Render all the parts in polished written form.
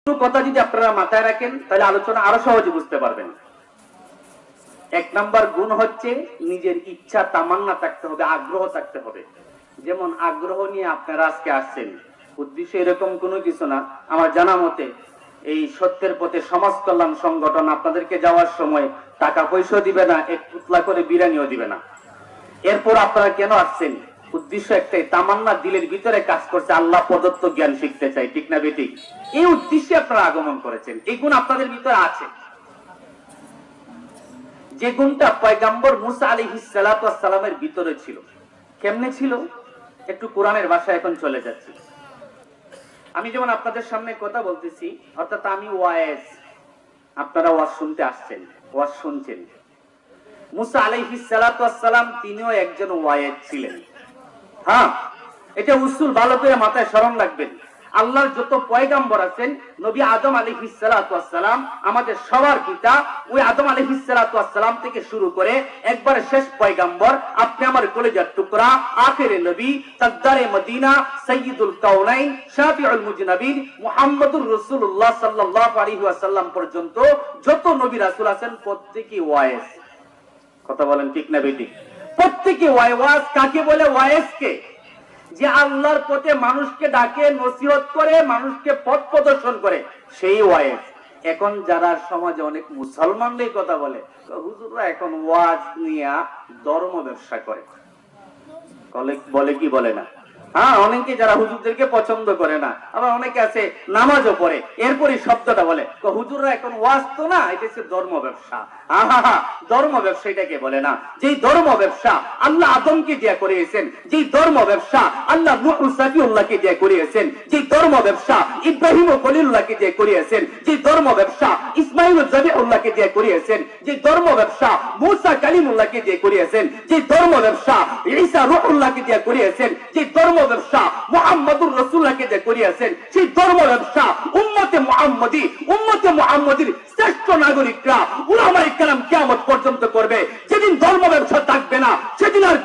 কথা যদি আপনারা মাথায় রাখেন তাহলে আলোচনা আরো সহজে বুঝতে পারবেন। এক নাম্বার গুণ হচ্ছে নিজের ইচ্ছা তামান্না থাকতে হবে, আগ্রহ থাকতে হবে। যেমন আগ্রহ নিয়ে আপনারা আজকে আসছেন, উদ্দেশ্য এরকম কোনো কিছু না। আমার জানা মতে এই সত্যের পথে সমাজ কল্যাণ সংগঠন আপনাদেরকে যাওয়ার সময় টাকা পয়সা দিবে না, এক পুতলা করে বিরিয়ানিও দিবে না। এরপর আপনারা কেন আসছেন? উদ্দেশ্য একটাই, তামান্না দিলের ভিতরে কাজ করছে, আল্লাহ প্রদত্ত জ্ঞান শিখতে চাই, ঠিক না বেঠিক? এই উদ্দেশ্যে আপনারা আগমন করেছেন। এই গুণ আপনাদের ভিতরে আছে, যে গুণটা পয়গম্বর মুসা আলাইহিস সালাতু ওয়াস সালামের ভিতরে ছিল। কেমনে ছিল? একটু কোরআনের ভাষায় এখন চলে যাচ্ছি। আমি যেমন আপনাদের সামনে কথা বলতেছি, অর্থাৎ আমি ওয়াইজ, আপনারা ওয়াজ শুনতে আসছেন, ওয়াজ শুনছেন। মুসা আলাইহিস সালাতু ওয়াস সালাম তিনিও একজন ওয়াইজ ছিলেন। হ্যাঁ, এটা উসুল ভালো করে মাথায় স্মরণ রাখবেন। আল্লাহর যত পয়গম্বর আছেন, নবী আদম আলাইহিস সালাতু ওয়াস সালাম আমাদের সবার পিতা, ওই আদম আলাইহিস সালাতু ওয়াস সালাম থেকে শুরু করে একবারে শেষ পয়গম্বর, আপনি আমার কলিজার টুকরা, আখিরে নবী, তাজদারে মদিনা, সাইয়্যিদুল কাউনাইন, শাফিউল মুজনাবিন, মুহাম্মদুর রাসূলুল্লাহ সাল্লাল্লাহু আলাইহি ওয়াসাল্লাম পর্যন্ত যত নবী রাসূল আছেন প্রত্যেকই ওয়াইজ। কথা বলেন ঠিক না বেঠিক? প্রত্যেকই ওয়াইজ। কাকে বলে ওয়াইজ? কে? যে আল্লাহর পথে মানুষকে ডাকে, নসিহত করে, মানুষকে পথ প্রদর্শন করে, সেই ওয়াইজ। এখন যারা সমাজে অনেক মুসলমানদের কথা বলে, হুজুররা এখন ওয়াজ নিয়ে ধর্ম ব্যবসা করে, বলে কি বলে না? হ্যাঁ, অনেকে যারা হুজুরদেরকে পছন্দ করে না, আবার অনেকে আছে নামাজও পড়ে, এরপরই শব্দটা বলে হুজুররা এখন ওয়াজ তো না, এটা হচ্ছে ধর্ম ব্যবসা। ধর্ম ব্যবসা এটাকে বলে না। যেই ধর্ম ব্যবসা আল্লাহ আদমকে দিয়া করিয়েছেন, যেই ধর্ম ব্যবসা আল্লাহ নূহ সাফিউল্লাহকে দিয়া করিয়েছেন, যেই ধর্ম ব্যবসা ইব্রাহিম ও খলিলুল্লাহকে দিয়া করিয়েছেন, যেই ধর্ম ব্যবসা ইসমাঈল ও যাবিউল্লাহকে দিয়া করিয়েছেন, যেই ধর্ম ব্যবসা মূসা কালিমুল্লাহকে দিয়ে করিয়েছেন, যেই ধর্ম ব্যবসা ঈসা রূহুল্লাহকে দিয়ে করিয়েছেন, যেই ধর্ম ব্যবসা মুহাম্মদুর রাসূলুল্লাহকে দিয়ে করিয়েছেন, সেই ধর্ম ব্যবসা উম্মতে মুহাম্মদীর শ্রেষ্ঠ নাগরিকরা উলামায়ে কেরাম কিয়ামত পর্যন্ত করবে। যেদিন ধর্ম ব্যবসা থাকবে না, সেদিন আর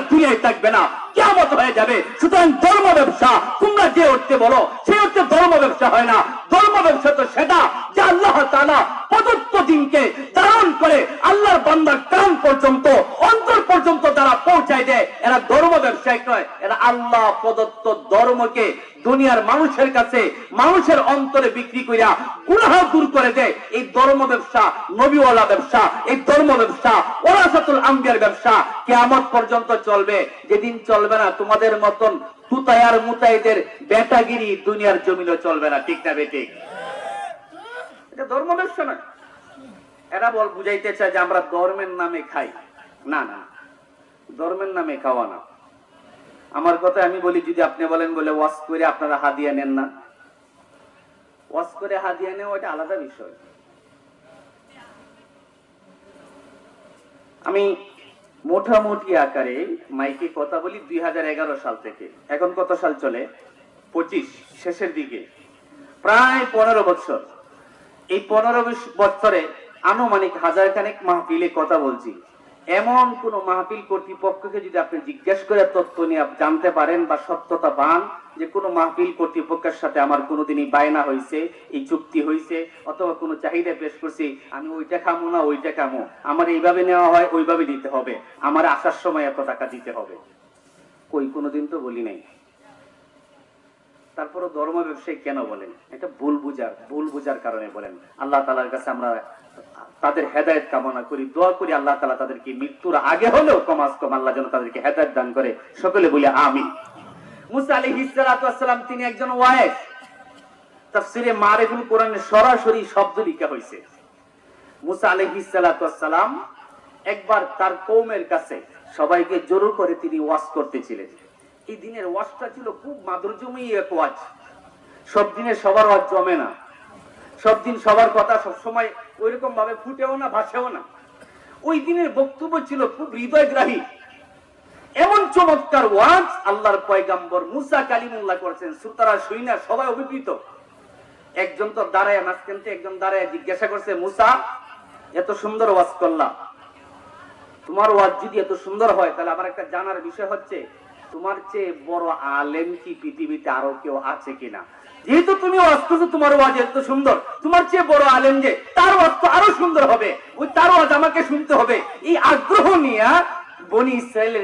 দুনিয়ায় থাকবে না, কিয়ামত হয়ে যাবে। সুতরাং ধর্ম ব্যবসা তোমরা যে অর্থে বলো, সেই অর্থে ধর্ম ব্যবসা হয় না। ধর্ম ব্যবসা তো সেটা যে আল্লাহ তাআলা প্রদত্ত দিনকে ধারণ করে আল্লাহর বান্দার কান পর্যন্ত, অন্তর পর্যন্ত তারা পৌঁছায় দেয়। এরা ধর্ম ব্যবসায়িক নয়, এরা আল্লাহ প্রদত্ত ধর্মকে দুনিয়ার মানুষের কাছে, মানুষের অন্তরে বিক্রি করিয়া গুনাহ দূর করে দেয়। এই ধর্ম ব্যবসা নবীওয়ালা ব্যবসা, এই ধর্ম ব্যবসা ওরাসাতুল আম্বিয়ার ব্যবসা কিয়ামত পর্যন্ত চলবে। যেদিন চলবে না, তোমাদের মতন তুতায়ার মুতাইদের বেটাগিরি দুনিয়ার জমিনে চলবে না, ঠিক না বেঠিক? এটা ধর্ম ব্যবসা না। এরা বুঝাইতে চায় যে আমরা ধর্মের নামে খাই। না না, ধর্মের নামে খাওয়া না। আমার কথা আমি বলি, যদি আপনি বলেন বলে ওয়াজ করে আপনারা হাদিয়া নেন না, ওয়াজ করে হাদিয়া নেওয়া এটা আলাদা বিষয়। আমি মোটামুটি আকারে মাইকে কথা বলি 2011 সাল থেকে। এখন কত সাল চলে? 25, শেষের দিকে, প্রায় 15 বছর। এই 15 বছরে আনুমানিক 1000 খানেক মাহফিলে কথা বলছি। এমন কোন মাহফিল কর্তৃপক্ষকে যদি আপনি জিজ্ঞাসা করে তথ্য নিয়ে জানতে পারেন বা সত্যতা পান যে কোন মাহফিল কর্তৃপক্ষের সাথে আমার কোনোদিনই বায়না হয়েছে, এই চুক্তি হয়েছে, অথবা কোনো চাহিদা পেশ করছি, আমি ওইটা খামো না ওইটা খামো, আমার এইভাবে নেওয়া হয় ওইভাবে দিতে হবে, আমার আসার সময় এত টাকা দিতে হবে, কই কোনোদিন তো বলি নাই। তারপরও ধর্ম ব্যবসায়ী কেন বলেন? এটা ভুল বুঝার কারণে বলেন। আল্লাহ তাআলার কাছে আমরা তাদের হেদায়েত কামনা করি, দোয়া করি আল্লাহ তাআলা তাদেরকে মৃত্যুর আগে হলেও কমাস কম আল্লাহ যেন তাদেরকে হেদায়েত দান করে। সকলে বলি আমিন। মুসা আলাইহিস সালাতু ওয়াস সালাম তিনি একজন ওয়াইজ। তাফসীরে মারিফুল কোরআনে সরাসরি শব্দ লেখা হয়েছে। মুসা আলাইহিস সালাতু ওয়াস সালাম একবার তার কওমের কাছে সবাইকে জোর করে তিনি ওয়াজ করতেছিলেন। এই দিনের ওয়াজটা ছিল খুব মাধুর্যময়ী এক ওয়াজ। সব দিনে সবার ওয়াজ জমে না, সব দিন সবার কথা সব সময় ওইরকম ভাবে ফুটেও না, ভাসেও না। ওই দিনের বক্তব্য ছিল খুব হৃদয়গ্রাহী। এমন চমৎকার ওয়াজ আল্লাহর পয়গম্বর মুসা কালিমুল্লাহ করেছেন। শ্রোতারা শুইনা সবাই অভিভূত। একজন তো দাঁড়ায়, মাঝখান থেকে একজন দাঁড়ায় জিজ্ঞাসা করছে, মুসা এত সুন্দর ওয়াজ করলা, তোমার ওয়াজ যদি এত সুন্দর হয় তাহলে আমার একটা জানার বিষয় হচ্ছে তোমার চেয়ে বড় আলেম কি পৃথিবীতে আরো কেউ আছে কিনা? যেহেতু তুমি ওয়াজ করছো, তোমার ওয়াজ এত সুন্দর, তোমার চেয়ে বড় আলেম যে তার ওয়াজ তো আরো সুন্দর হবে, ওই তার ওয়াজ আমাকে শুনতে হবে, এই আগ্রহ নিয়ে বনি ইসরায়েলের